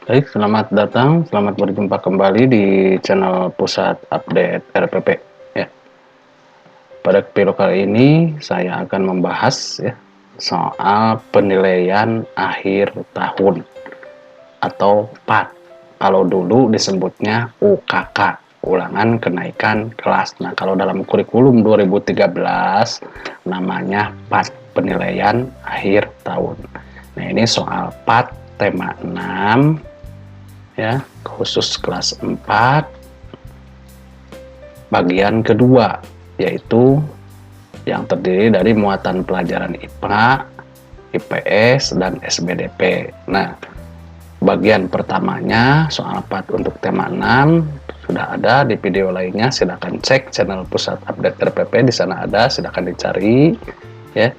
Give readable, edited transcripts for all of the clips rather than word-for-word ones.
Baik, selamat datang, selamat berjumpa kembali di channel Pusat Update RPP. Ya, pada video kali ini saya akan membahas soal penilaian akhir tahun atau PAT. Kalau dulu disebutnya UKK, ulangan kenaikan kelas. Nah, kalau dalam kurikulum 2013 namanya PAT, penilaian akhir tahun. Nah, ini soal PAT tema 6 ya, khusus kelas 4 bagian kedua, yaitu yang terdiri dari muatan pelajaran IPA, IPS, dan SBDP. Nah, bagian pertamanya soal 4 untuk tema 6 sudah ada di video lainnya, silakan cek channel Pusat Update RPP, di sana ada, silakan dicari ya,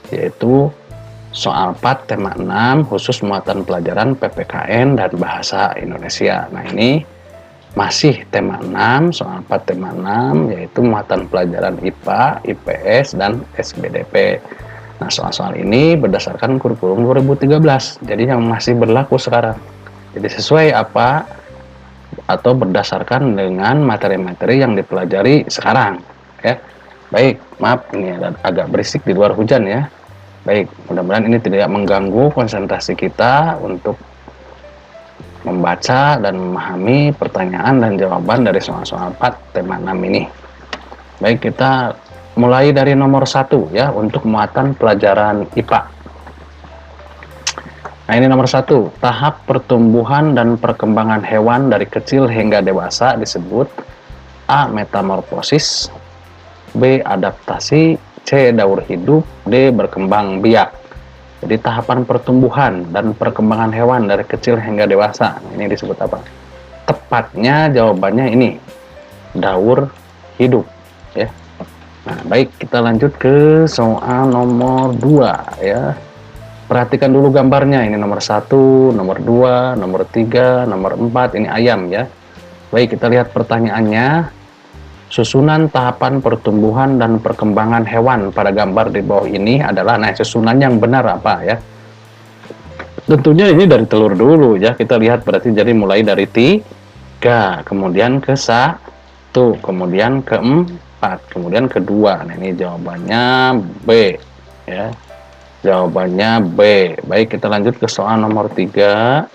yaitu soal 4 tema 6 khusus muatan pelajaran PPKN dan bahasa Indonesia. Nah, ini masih tema 6, soal 4 tema 6, yaitu muatan pelajaran IPA, IPS, dan SBDP. Nah, soal-soal ini berdasarkan kurikulum 2013, jadi yang masih berlaku sekarang. Jadi sesuai apa atau berdasarkan dengan materi-materi yang dipelajari sekarang. Ya, baik, maaf ini agak berisik di luar hujan ya. Baik, mudah-mudahan ini tidak mengganggu konsentrasi kita untuk membaca dan memahami pertanyaan dan jawaban dari soal-soal 4 tema 6 ini. Baik, kita mulai dari nomor 1 ya, untuk muatan pelajaran IPA. Nah, ini nomor 1, tahap pertumbuhan dan perkembangan hewan dari kecil hingga dewasa disebut A. Metamorfosis, B. Adaptasi, C. Daur hidup, D. Berkembang biak. Jadi tahapan pertumbuhan dan perkembangan hewan dari kecil hingga dewasa, ini disebut apa? Tepatnya jawabannya ini, daur hidup ya. Nah, baik, kita lanjut ke soal nomor 2 ya. Perhatikan dulu gambarnya, ini nomor 1, nomor 2, nomor 3, nomor 4, ini ayam ya. Baik, kita lihat pertanyaannya. Susunan tahapan pertumbuhan dan perkembangan hewan pada gambar di bawah ini adalah, nah, susunan yang benar apa ya? Tentunya ini dari telur dulu ya. Kita lihat berarti jadi mulai dari 3, kemudian ke 1, kemudian ke 4, kemudian ke 2. Nah, ini jawabannya B ya. Jawabannya B. Baik, kita lanjut ke soal nomor 3.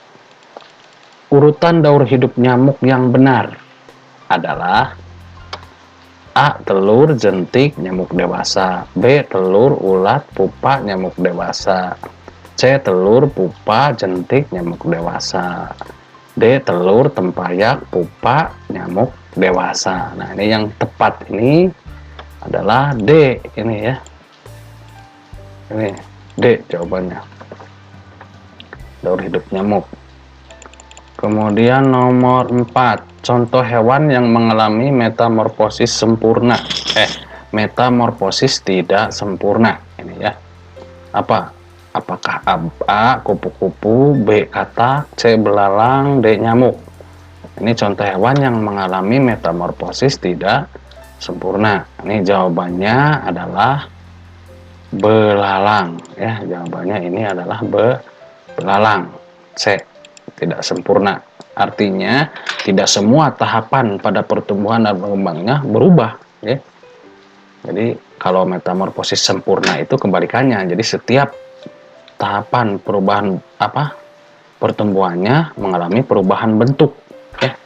Urutan daur hidup nyamuk yang benar adalah A. Telur, jentik, nyamuk dewasa. B. Telur, ulat, pupa, nyamuk dewasa. C. Telur, pupa, jentik, nyamuk dewasa. D. Telur, tempayak, pupa, nyamuk dewasa. Nah, ini yang tepat ini adalah D ini ya. Ini D jawabannya. Daur hidup nyamuk. Kemudian nomor 4, contoh hewan yang mengalami metamorfosis sempurna. Metamorfosis tidak sempurna. Ini ya. Apa? Apakah A. Kupu-kupu, B. Katak, C. Belalang, D. Nyamuk. Ini contoh hewan yang mengalami metamorfosis tidak sempurna. Ini jawabannya adalah belalang. Ya, jawabannya ini adalah belalang. C. Tidak sempurna. Artinya tidak semua tahapan pada pertumbuhan dan berkembangnya berubah ya. Jadi kalau metamorfosis sempurna itu kebalikannya. Jadi setiap tahapan perubahan pertumbuhannya mengalami perubahan bentuk ya.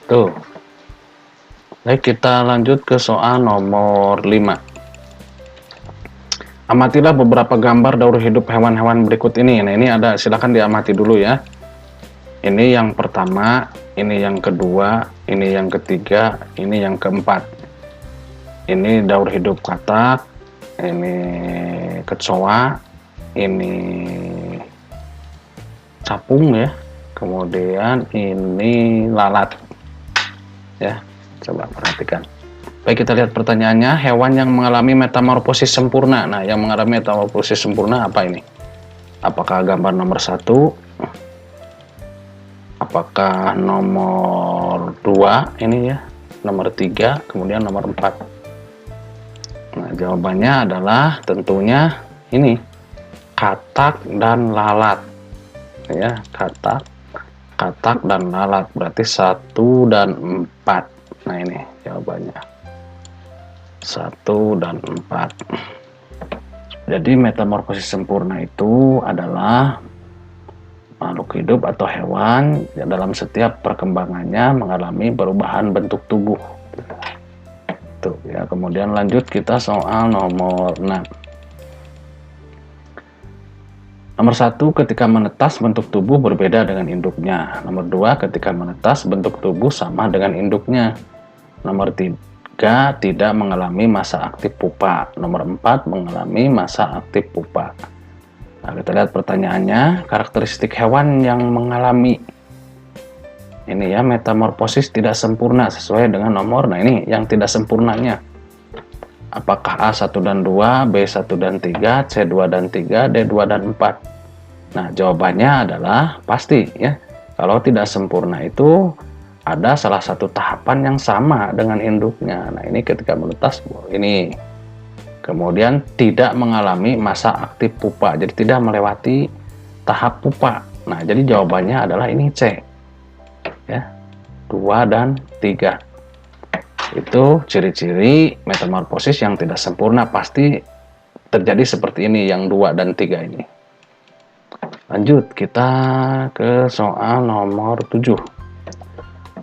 Tuh. Baik, kita lanjut ke soal nomor 5. Amatilah beberapa gambar daur hidup hewan-hewan berikut ini. Nah, ini ada, silakan diamati dulu ya. Ini yang pertama, ini yang kedua, ini yang ketiga, ini yang keempat. Ini daur hidup katak, ini kecoa, ini capung ya, kemudian ini lalat. Ya, coba perhatikan. Baik, kita lihat pertanyaannya, hewan yang mengalami metamorfosis sempurna. Nah, yang mengalami metamorfosis sempurna apa ini? Apakah gambar nomor 1? Apakah nomor 2 ini ya, nomor 3, kemudian nomor 4. Nah, jawabannya adalah tentunya ini, katak dan lalat ya, katak katak dan lalat, berarti 1 dan 4. Nah ini jawabannya 1 dan 4. Jadi metamorfosis sempurna itu adalah makhluk hidup atau hewan yang dalam setiap perkembangannya mengalami perubahan bentuk tubuh. Tuh ya, kemudian lanjut kita soal nomor 6. Nomor 1, ketika menetas bentuk tubuh berbeda dengan induknya. Nomor 2, ketika menetas bentuk tubuh sama dengan induknya. Nomor 3, tidak mengalami masa aktif pupa. Nomor 4, mengalami masa aktif pupa. Nah, kita lihat pertanyaannya, karakteristik hewan yang mengalami ini ya metamorfosis tidak sempurna sesuai dengan nomor. Nah ini yang tidak sempurnanya. Apakah A1 dan 2, B1 dan 3, C2 dan 3, D2 dan 4? Nah, jawabannya adalah pasti ya. Kalau tidak sempurna itu ada salah satu tahapan yang sama dengan induknya. Nah, ini ketika menetas ini. Kemudian tidak mengalami masa aktif pupa. Jadi tidak melewati tahap pupa. Nah, jadi jawabannya adalah ini C. Ya. 2 dan 3. Itu ciri-ciri metamorfosis yang tidak sempurna, pasti terjadi seperti ini yang 2 dan 3 ini. Lanjut kita ke soal nomor 7.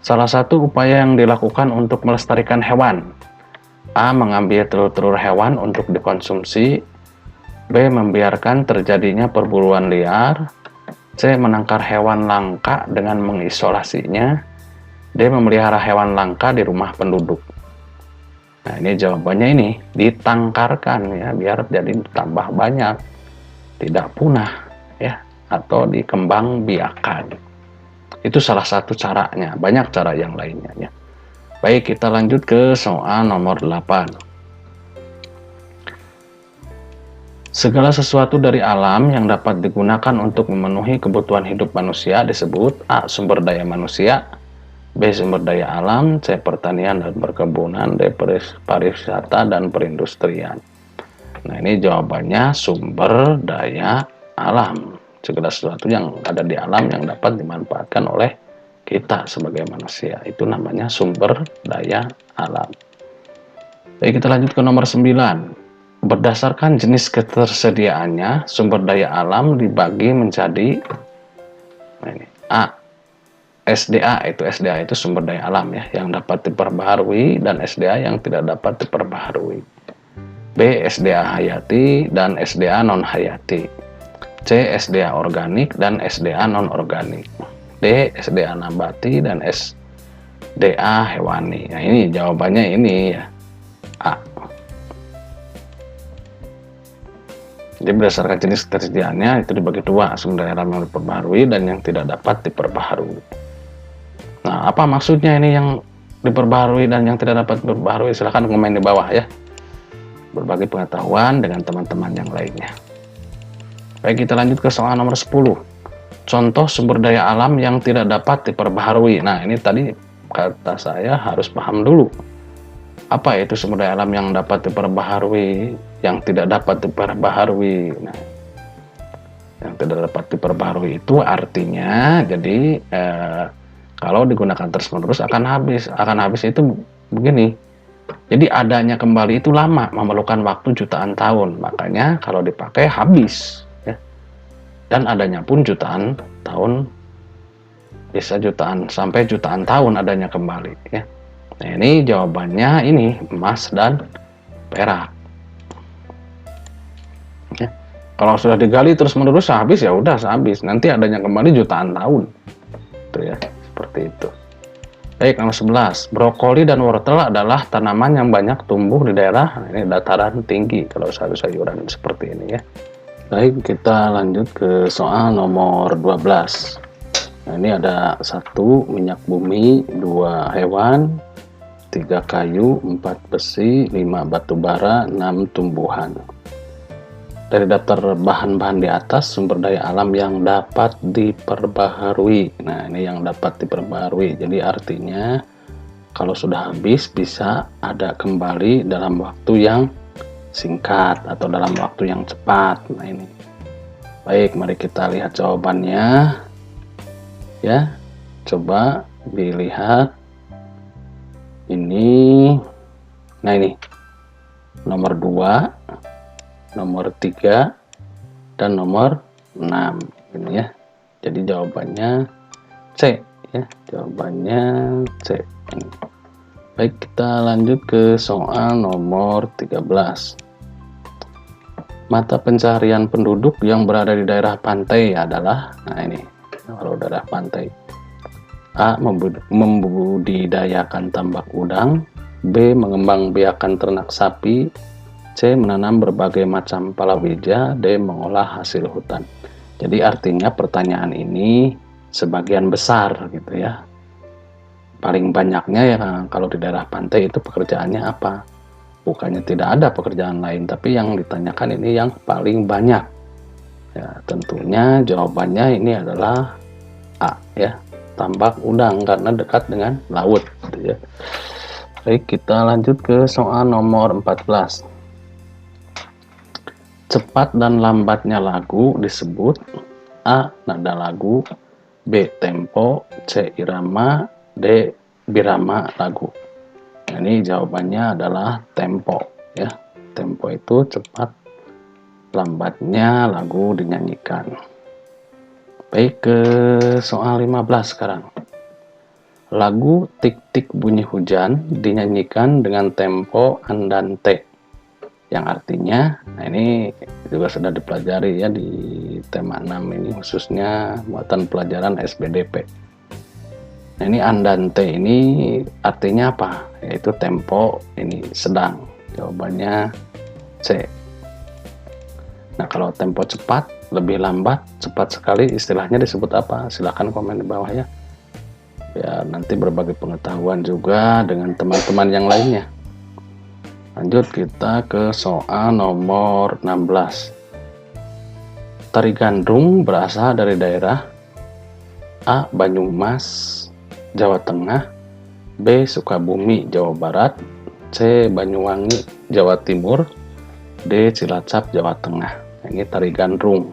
Salah satu upaya yang dilakukan untuk melestarikan hewan. A. Mengambil telur-telur hewan untuk dikonsumsi. B. Membiarkan terjadinya perburuan liar. C. Menangkar hewan langka dengan mengisolasinya. D. Memelihara hewan langka di rumah penduduk. Nah ini jawabannya ini ditangkarkan ya, biar jadi tambah banyak, tidak punah ya, atau dikembang biakan. Itu salah satu caranya, banyak cara yang lainnya ya. Baik, kita lanjut ke soal nomor 8. Segala sesuatu dari alam yang dapat digunakan untuk memenuhi kebutuhan hidup manusia disebut A. Sumber daya manusia, B. Sumber daya alam, C. Pertanian dan perkebunan, D. Pariwisata dan perindustrian. Nah ini jawabannya sumber daya alam. Segala sesuatu yang ada di alam yang dapat dimanfaatkan oleh kita sebagai manusia. Itu namanya sumber daya alam. Baik, kita lanjut ke nomor 9. Berdasarkan jenis ketersediaannya, sumber daya alam dibagi menjadi A. SDA, itu sumber daya alam ya, yang dapat diperbaharui, dan SDA yang tidak dapat diperbaharui. B. SDA hayati dan SDA non hayati. C. SDA organik dan SDA non organik. D. SDA nabati dan SDA hewani. Nah ini jawabannya ini ya, A. Jadi berdasarkan jenis ketersediaannya itu dibagi dua, sumber daya alam yang diperbaharui dan yang tidak dapat diperbaharui. Nah, apa maksudnya ini yang diperbaharui dan yang tidak dapat diperbaharui? Silahkan komen di bawah ya. Berbagi pengetahuan dengan teman-teman yang lainnya. Baik, kita lanjut ke soal nomor 10. Contoh sumber daya alam yang tidak dapat diperbaharui. Nah, ini tadi kata saya harus paham dulu. Apa itu sumber daya alam yang dapat diperbaharui, yang tidak dapat diperbaharui? Nah, yang tidak dapat diperbaharui itu artinya jadi kalau digunakan terus-menerus akan habis itu begini. Jadi adanya kembali itu lama, memerlukan waktu jutaan tahun. Makanya kalau dipakai habis ya. Dan adanya pun jutaan tahun, bisa jutaan sampai jutaan tahun adanya kembali ya. Nah, ini jawabannya ini emas dan perak. Ya. Kalau sudah digali terus-menerus habis ya udah habis. Nanti adanya kembali jutaan tahun. Itu ya. Seperti itu. Baik, nomor 11. Brokoli dan wortel adalah tanaman yang banyak tumbuh di daerah ini dataran tinggi kalau sayur-sayuran seperti ini ya. Baik, kita lanjut ke soal nomor 12. Nah, ini ada 1 minyak bumi, 2 hewan, 3 kayu, 4 besi, 5 batu bara, 6 tumbuhan. Dari daftar bahan-bahan di atas, sumber daya alam yang dapat diperbaharui. Nah, ini yang dapat diperbaharui. Jadi artinya kalau sudah habis bisa ada kembali dalam waktu yang singkat atau dalam waktu yang cepat. Nah, ini. Baik, mari kita lihat jawabannya. Ya, coba dilihat ini. Nah ini nomor 2, nomor 3, dan nomor 6 ini ya. Jadi jawabannya C ya, jawabannya C. Baik, kita lanjut ke soal nomor 13. Mata pencaharian penduduk yang berada di daerah pantai adalah, nah ini kalau daerah pantai, A. Membudidayakan tambak udang, B. Mengembangbiakan ternak sapi, C. Menanam berbagai macam palawija, D. Mengolah hasil hutan. Jadi artinya pertanyaan ini sebagian besar gitu ya, paling banyaknya ya kalau di daerah pantai itu pekerjaannya apa. Bukannya tidak ada pekerjaan lain, tapi yang ditanyakan ini yang paling banyak. Ya, tentunya jawabannya ini adalah A ya, tambak udang karena dekat dengan laut gitu ya. Baik, kita lanjut ke soal nomor 14. Cepat dan lambatnya lagu disebut A. Nada lagu, B. Tempo, C. Irama, D. Birama lagu. Nah, ini jawabannya adalah tempo ya. Tempo itu cepat lambatnya lagu dinyanyikan. Baik, ke soal 15 sekarang. Lagu Tik-Tik Bunyi Hujan dinyanyikan dengan tempo andante, yang artinya, nah ini juga sudah dipelajari ya di tema 6 ini, khususnya muatan pelajaran SBDP. Nah, ini andante ini artinya apa? Yaitu tempo ini sedang. Jawabannya C. Nah, kalau tempo cepat, lebih lambat, cepat sekali, istilahnya disebut apa? Silahkan komen di bawah ya. Ya, nanti berbagi pengetahuan juga dengan teman-teman yang lainnya. Lanjut kita ke soal nomor 16. Tari gandrung berasal dari daerah A. Banyumas, Jawa Tengah, B. Sukabumi, Jawa Barat, C. Banyuwangi, Jawa Timur, D. Cilacap, Jawa Tengah. Ini tari gandrung.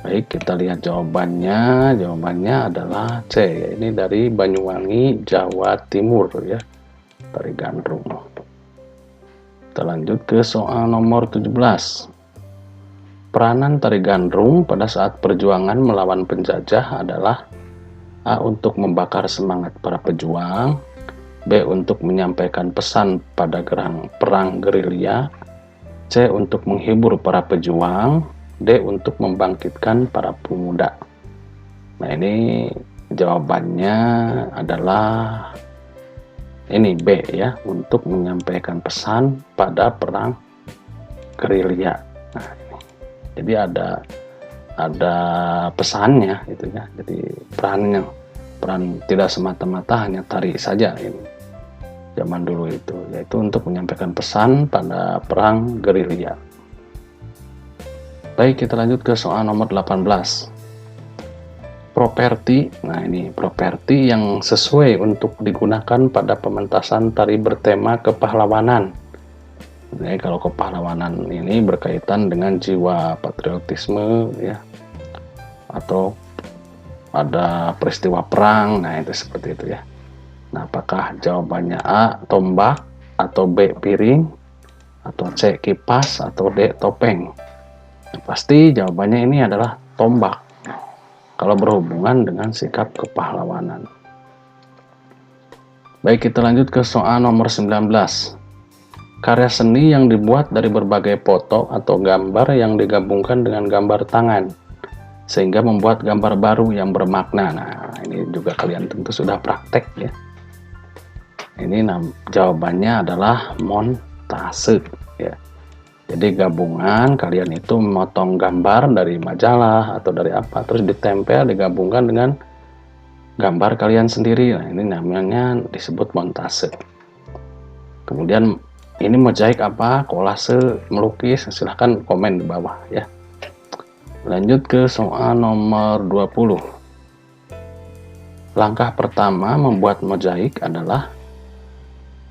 Baik, kita lihat jawabannya. Jawabannya adalah C. Ini dari Banyuwangi, Jawa Timur ya, tari gandrung. Kita lanjut ke soal nomor 17. Peranan tari gandrung pada saat perjuangan melawan penjajah adalah A. Untuk membakar semangat para pejuang, B. Untuk menyampaikan pesan pada perang gerilya, C. Untuk menghibur para pejuang, D. Untuk membangkitkan para pemuda. Nah, ini jawabannya adalah ini B ya, untuk menyampaikan pesan pada perang gerilya. Nah, ini. Jadi ada pesannya gitu ya. Jadi peran tidak semata-mata hanya tari saja ini. Zaman dulu itu, yaitu untuk menyampaikan pesan pada perang gerilya. Baik, kita lanjut ke soal nomor 18. Properti. Nah, ini properti yang sesuai untuk digunakan pada pementasan tari bertema kepahlawanan. Jadi kalau kepahlawanan ini berkaitan dengan jiwa patriotisme ya, atau ada peristiwa perang, nah itu seperti itu ya. Nah, apakah jawabannya A. tombak, atau B. piring, atau C. kipas, atau D. topeng? Nah, pasti jawabannya ini adalah tombak kalau berhubungan dengan sikap kepahlawanan. Baik, kita lanjut ke soal nomor 19. Karya seni yang dibuat dari berbagai foto atau gambar yang digabungkan dengan gambar tangan sehingga membuat gambar baru yang bermakna. Nah, ini juga kalian tentu sudah praktek ya. Ini jawabannya adalah montase ya. Jadi gabungan, kalian itu memotong gambar dari majalah atau dari apa, terus ditempel, digabungkan dengan gambar kalian sendiri. Nah, ini namanya disebut montase. Kemudian ini mozaik apa, kolase, melukis, silahkan komen di bawah ya. Lanjut ke soal nomor 20. Langkah pertama membuat mozaik adalah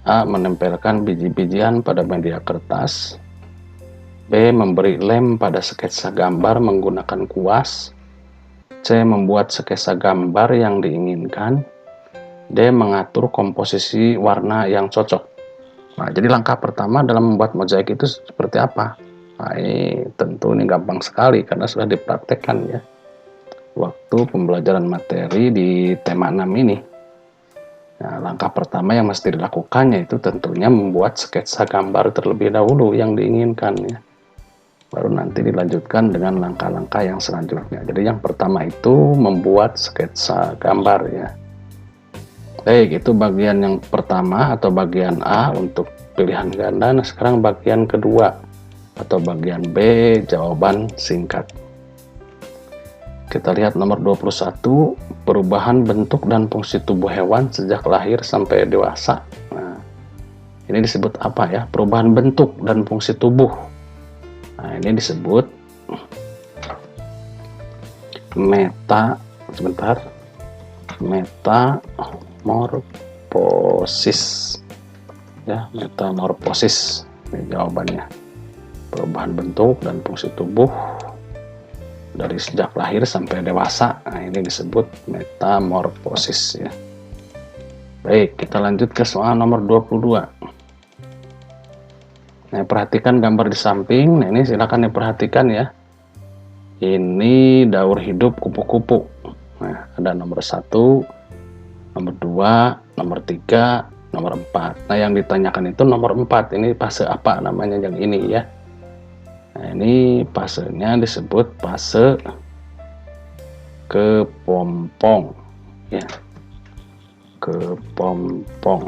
A. Menempelkan biji-bijian pada media kertas, B. Memberi lem pada sketsa gambar menggunakan kuas, C. Membuat sketsa gambar yang diinginkan. D. Mengatur komposisi warna yang cocok. Nah, jadi langkah pertama dalam membuat mozaik itu seperti apa? Nah, ini tentu ini gampang sekali karena sudah dipraktekkan ya waktu pembelajaran materi di tema 6 ini. Nah, langkah pertama yang mesti dilakukan yaitu tentunya membuat sketsa gambar terlebih dahulu yang diinginkan ya. Baru nanti dilanjutkan dengan langkah-langkah yang selanjutnya. Jadi yang pertama itu membuat sketsa gambar ya. Baik, itu bagian yang pertama atau bagian A untuk pilihan ganda. Nah, sekarang bagian kedua atau bagian B, jawaban singkat. Kita lihat nomor 21, perubahan bentuk dan fungsi tubuh hewan sejak lahir sampai dewasa. Nah, ini disebut apa ya? Perubahan bentuk dan fungsi tubuh. Nah, ini disebut metamorfosis. Ya, metamorfosis. Ini jawabannya. Perubahan bentuk dan fungsi tubuh dari sejak lahir sampai dewasa. Nah, ini disebut metamorfosis ya. Baik, kita lanjut ke soal nomor 22. Nah, perhatikan gambar di samping. Nah, ini silakan diperhatikan ya. Ini daur hidup kupu-kupu. Nah, ada nomor 1, nomor 2, nomor 3, nomor 4. Nah, yang ditanyakan itu nomor 4. Ini fase apa namanya yang ini ya. Nah, ini fasenya disebut fase kepompong ya. Kepompong.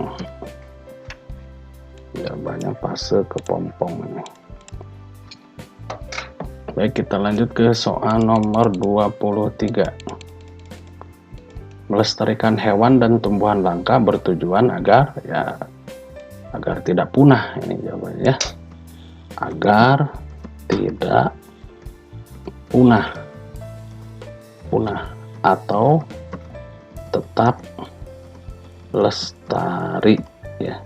Ya, banyak fase kepompong ini. Baik, kita lanjut ke soal nomor 23. Melestarikan hewan dan tumbuhan langka bertujuan agar tidak punah. Ini jawabannya. Agar tidak punah atau tetap lestari ya.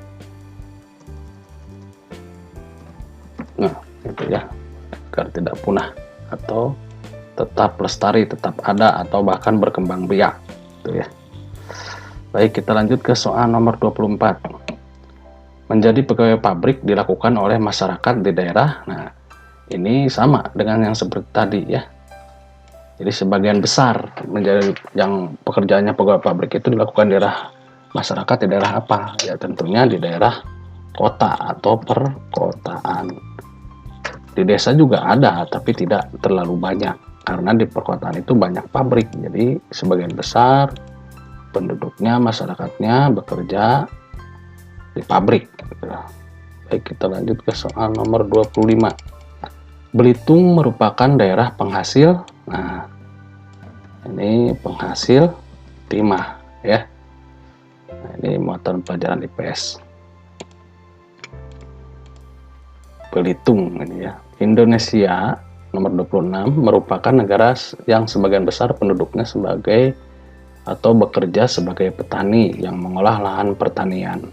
Nah, itu ya, agar tidak punah atau tetap lestari, tetap ada atau bahkan berkembang biak itu ya. Baik, kita lanjut ke soal nomor 24. Menjadi pegawai pabrik dilakukan oleh masyarakat di daerah. Nah, ini sama dengan yang seperti tadi ya. Jadi sebagian besar menjadi yang pekerjaannya pegawai pabrik itu dilakukan di daerah masyarakat di daerah apa? Ya tentunya di daerah kota atau perkotaan. Di desa juga ada tapi tidak terlalu banyak karena di perkotaan itu banyak pabrik. Jadi sebagian besar penduduknya, masyarakatnya bekerja di pabrik. Baik, kita lanjut ke soal nomor 25. Belitung merupakan daerah penghasil. Nah, ini penghasil timah ya. Nah, ini muatan pelajaran IPS. Belitung ini ya. Indonesia nomor 26 merupakan negara yang sebagian besar penduduknya sebagai atau bekerja sebagai petani yang mengolah lahan pertanian.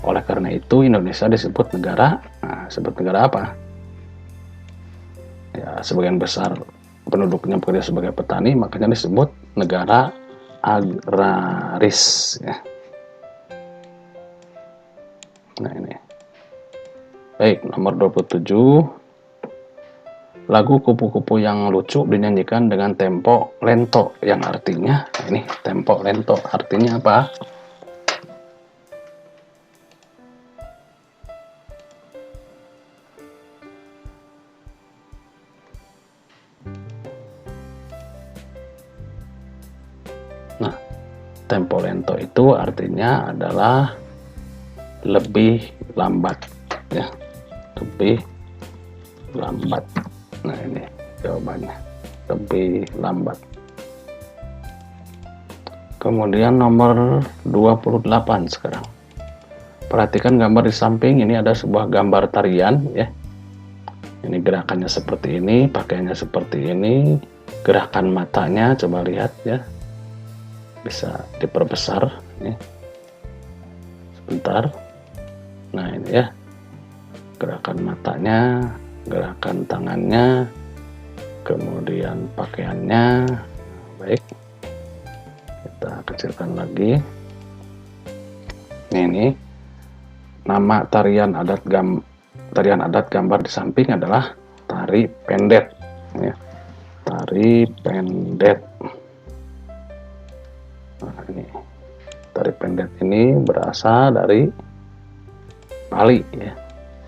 Oleh karena itu Indonesia disebut negara. Nah, disebut negara apa? Ya, sebagian besar penduduknya bekerja sebagai petani, makanya disebut negara agraris ya. Nah, ini. Baik, nomor 27. Lagu kupu-kupu yang lucu dinyanyikan dengan tempo lento, yang artinya ini tempo lento artinya apa? Nah, tempo lento itu artinya adalah lebih lambat ya, lebih lambat. Nah, ini jawabannya, lebih lambat. Kemudian nomor 28 sekarang. Perhatikan gambar di samping, ini ada sebuah gambar tarian ya. Ini gerakannya seperti ini, pakaiannya seperti ini, gerakan matanya coba lihat ya. Bisa diperbesar nih. Sebentar. Nah, ini ya. Gerakan matanya, gerakan tangannya, kemudian pakaiannya, Baik, kita kecilkan lagi. Ini nama tarian adat gambar di samping adalah tari pendet, ya. Tari pendet. Nah, ini tari pendet ini berasal dari Bali, ya.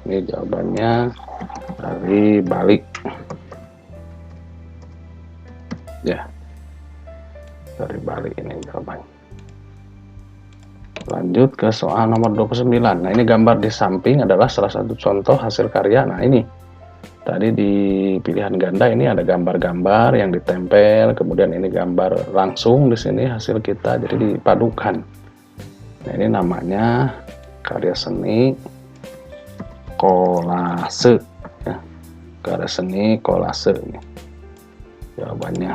Ini jawabannya dari Bali. Ya, dari Bali ini jawabannya. Lanjut ke soal nomor 29. Nah, ini gambar di samping adalah salah satu contoh hasil karya. Nah, ini tadi di pilihan ganda ini ada gambar-gambar yang ditempel, kemudian ini gambar langsung di sini hasil kita, jadi dipadukan. Nah, ini namanya karya seni kolase, ya. Karya seni kolase ini jawabannya.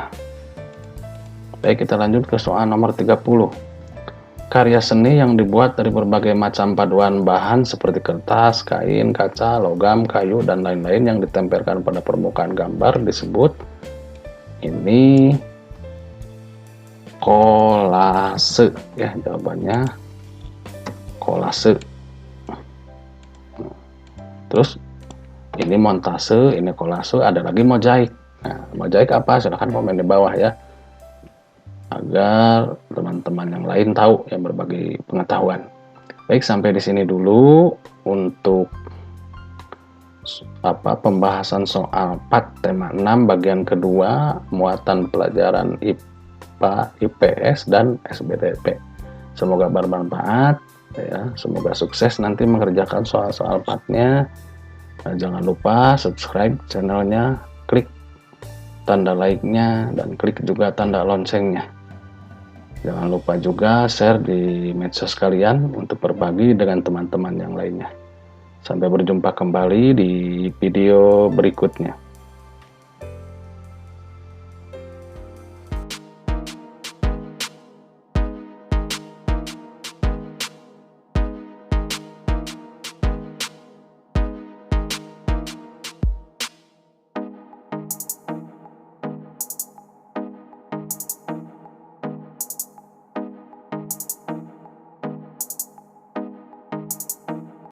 Baik, kita lanjut ke soal nomor 30. Karya seni yang dibuat dari berbagai macam paduan bahan seperti kertas, kain, kaca, logam, kayu, dan lain-lain yang ditempelkan pada permukaan gambar disebut ini kolase, ya, jawabannya kolase. Terus ini montase, ini kolase, ada lagi mozaik. Nah, mozaik apa? Silahkan komen di bawah, ya, agar teman-teman yang lain tahu, yang berbagi pengetahuan. Baik, sampai di sini dulu untuk pembahasan soal 4 tema 6 bagian kedua muatan pelajaran IPA, IPS, dan SBTP. Semoga bermanfaat, ya. Semoga sukses nanti mengerjakan soal-soal 4-nya. Nah, jangan lupa subscribe channelnya, klik tanda like-nya, dan klik juga tanda loncengnya. Jangan lupa juga share di medsos kalian untuk berbagi dengan teman-teman yang lainnya. Sampai berjumpa kembali di video berikutnya.